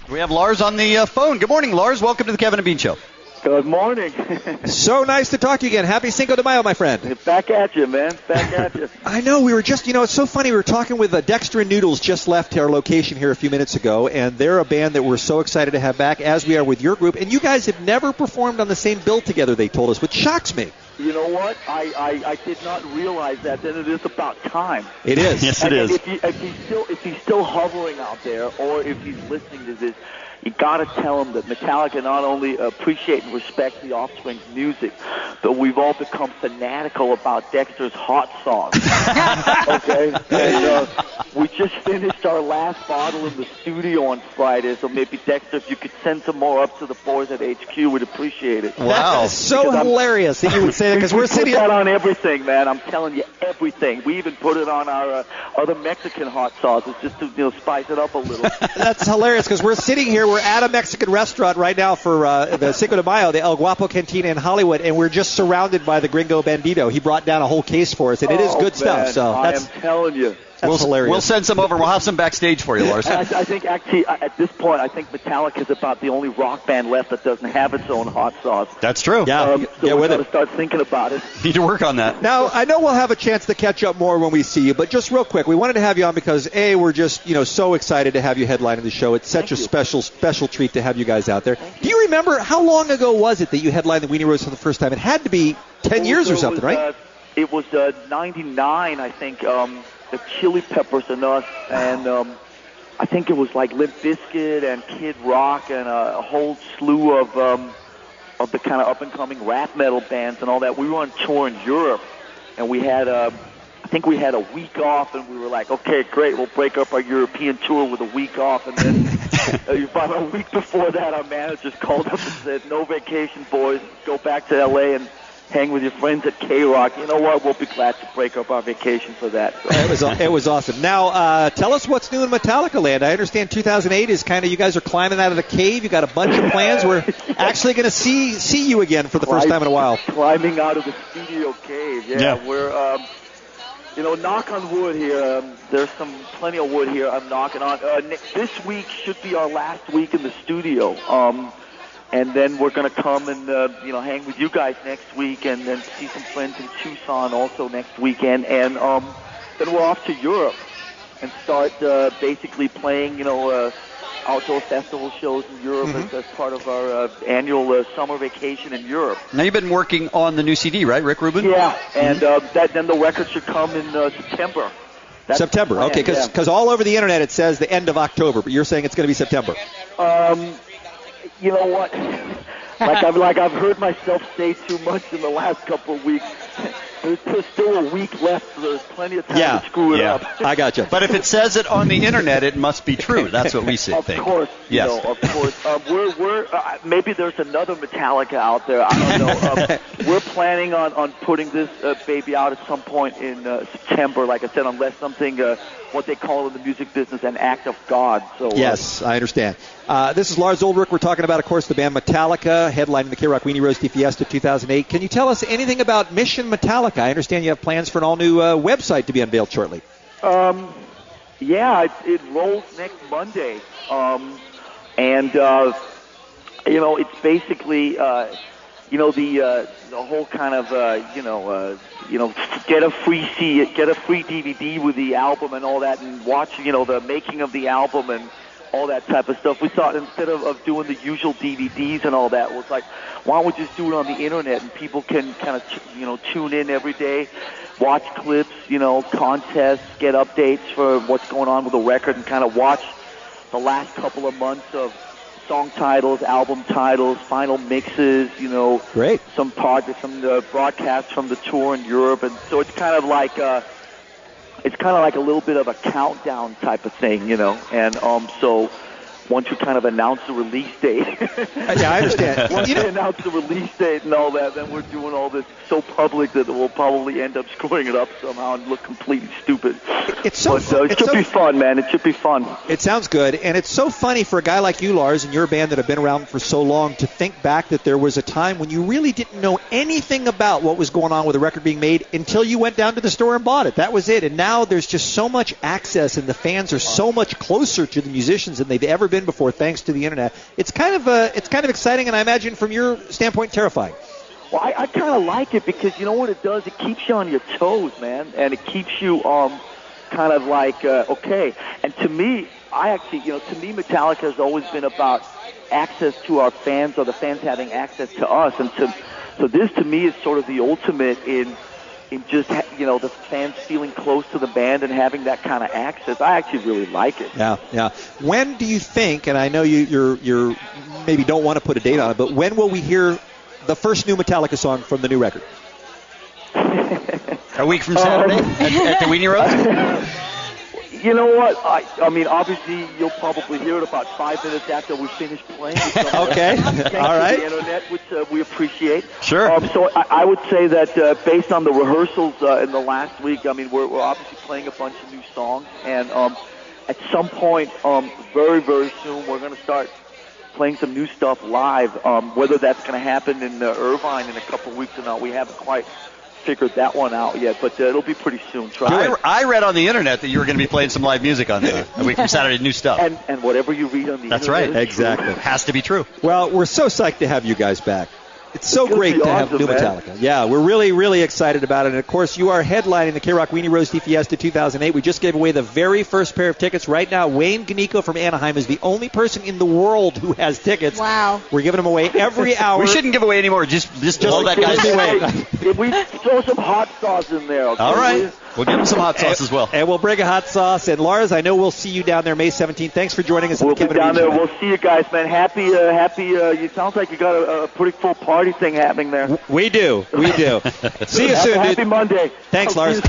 We have Lars on the phone. Good morning, Lars. Welcome to the Kevin and Bean Show. Good morning. So nice to talk to you again. Happy Cinco de Mayo, my friend. Back at you, man. Back at you. I know. We were just, it's so funny. We were talking with Dexter and Noodles, just left our location here a few minutes ago, and they're a band that we're so excited to have back, as we are with your group. And you guys have never performed on the same bill together, they told us, which shocks me. You know what? I did not realize that. Then it is about time. It is. Yes, it is. If he's still hovering out there, or if he's listening to this, you got to tell him that Metallica not only appreciate and respect the Offspring's music, but we've all become fanatical about Dexter's hot sauce. Okay? And we just finished our last bottle in the studio on Friday, so maybe, Dexter, if you could send some more up to the boys at HQ, we'd appreciate it. Wow. That's so hilarious that you would say that, because we're sitting here. We put that on everything, man. I'm telling you, everything. We even put it on our other Mexican hot sauces just to spice it up a little. That's hilarious, because we're sitting here. We're at a Mexican restaurant right now for the Cinco de Mayo, the El Guapo Cantina in Hollywood, and we're just surrounded by the Gringo Bandito. He brought down a whole case for us, and it is good stuff. So I am telling you. That's hilarious. We'll send some over. We'll have some backstage for you, Lars. I think, actually, at this point, I think Metallica is about the only rock band left that doesn't have its own hot sauce. That's true. Yeah, so we've got to start thinking about it. Need to work on that. Now, I know we'll have a chance to catch up more when we see you, but just real quick, we wanted to have you on because, A, we're just, so excited to have you headlining the show. It's such a special treat to have you guys out there. Do you remember, how long ago was it that you headlined the Weenie Roast for the first time? It had to be 10 years or something, right? It was 99, I think. The Chili Peppers and us, and I think it was like Limp Bizkit and Kid Rock and a whole slew of the kind of up-and-coming rap metal bands and all that. We were on tour in Europe, and we had I think we had a week off, and we were like, okay, great, we'll break up our European tour with a week off. And then about a week before that, our managers called up and said, no vacation, boys, go back to L.A. and hang with your friends at K-Rock. You know what? We'll be glad to break up our vacation for that. So. It was awesome. Now, tell us what's new in Metallica land. I understand 2008 is kind of, you guys are climbing out of the cave. You got a bunch of plans. We're actually going to see you again for the first time in a while. Climbing out of the studio cave. Yeah. We're, knock on wood here. There's plenty of wood here I'm knocking on. This week should be our last week in the studio. And then we're going to come and, hang with you guys next week and then see some friends in Tucson also next weekend. And then we're off to Europe and start basically playing, outdoor festival shows in Europe as part of our annual summer vacation in Europe. Now, you've been working on the new CD, right, Rick Rubin? Yeah, and then the record should come in September. September, okay, because all over the Internet it says the end of October, but you're saying it's going to be September. You know what? I've heard myself say too much in the last couple of weeks. There's still a week left, so there's plenty of time to screw it up. I got you. But if it says it on the Internet, it must be true. That's what we think. Of course. Yes. Of course. We're maybe there's another Metallica out there. I don't know. We're planning on putting this baby out at some point in September. Like I said, unless something, what they call in the music business, an act of God. So yes, I understand. This is Lars Ulrich. We're talking about, of course, the band Metallica, headlining the K-Rock Weenie Roasty Fiesta 2008. Can you tell us anything about Mission Metallica? I understand you have plans for an all-new website to be unveiled shortly. Yeah, it rolls next Monday. It's basically, the whole kind of, get a free DVD with the album and all that, and watch, the making of the album and all that type of stuff. We thought instead of doing the usual DVDs and all that, was like, why don't we just do it on the Internet and people can kind of, tune in every day, watch clips, contests, get updates for what's going on with the record, and kind of watch the last couple of months of song titles, album titles, final mixes, Great. Some projects, some broadcasts from the tour in Europe, and so it's kind of like a little bit of a countdown type of thing, and so once you kind of announce the release date. Yeah, I understand. Once you announce the release date and all that, then we're doing all this so public that we'll probably end up screwing it up somehow and look completely stupid. It should be fun, man. It should be fun. It sounds good, and it's so funny for a guy like you, Lars, and your band that have been around for so long, to think back that there was a time when you really didn't know anything about what was going on with the record being made until you went down to the store and bought it. That was it. And now there's just so much access, and the fans are so much closer to the musicians than they've ever been been before, thanks to the internet. It's kind of exciting, and I imagine from your standpoint, terrifying. Well, I kind of like it because you know what it does? It keeps you on your toes, man, and it keeps you kind of like okay. And to me, to me, Metallica has always been about access to our fans, or the fans having access to us, and so this to me is sort of the ultimate in just the fans feeling close to the band and having that kind of access. I actually really like it. Yeah. When do you think? And I know you're maybe don't want to put a date on it, but when will we hear the first new Metallica song from the new record? A week from Saturday at the Weenie Roast? You know what? I mean, obviously, you'll probably hear it about 5 minutes after we finish playing. Okay. All right. The internet, which we appreciate. Sure. So I would say that based on the rehearsals in the last week, I mean, we're obviously playing a bunch of new songs, and at some point, very, very soon, we're going to start playing some new stuff live. Whether that's going to happen in Irvine in a couple of weeks or not, we haven't quite figured that one out yet, but it'll be pretty soon. I read on the internet that you were going to be playing some live music on a week from Saturday, new stuff. And whatever you read on the That's internet. right. Exactly. Has to be true. Well, we're so psyched to have you guys back. It's so great to have new Metallica. Man. Yeah, we're really, really excited about it. And, of course, you are headlining the K-Rock Weenie Roast Fiesta 2008. We just gave away the very first pair of tickets. Right now, Wayne Ganico from Anaheim is the only person in the world who has tickets. Wow. We're giving them away every hour. We shouldn't give away any more. Just hold that guy's Hey, we throw some hot sauce in there. Okay? All right. We'll give him some hot sauce as well. And we'll bring a hot sauce. And, Lars, I know we'll see you down there May 17th. Thanks for joining us. We'll be down there. We'll see you guys, man. Happy. You sounds like you got a pretty full party thing happening there. We do. See you soon, dude. Happy Monday. Thanks, Lars.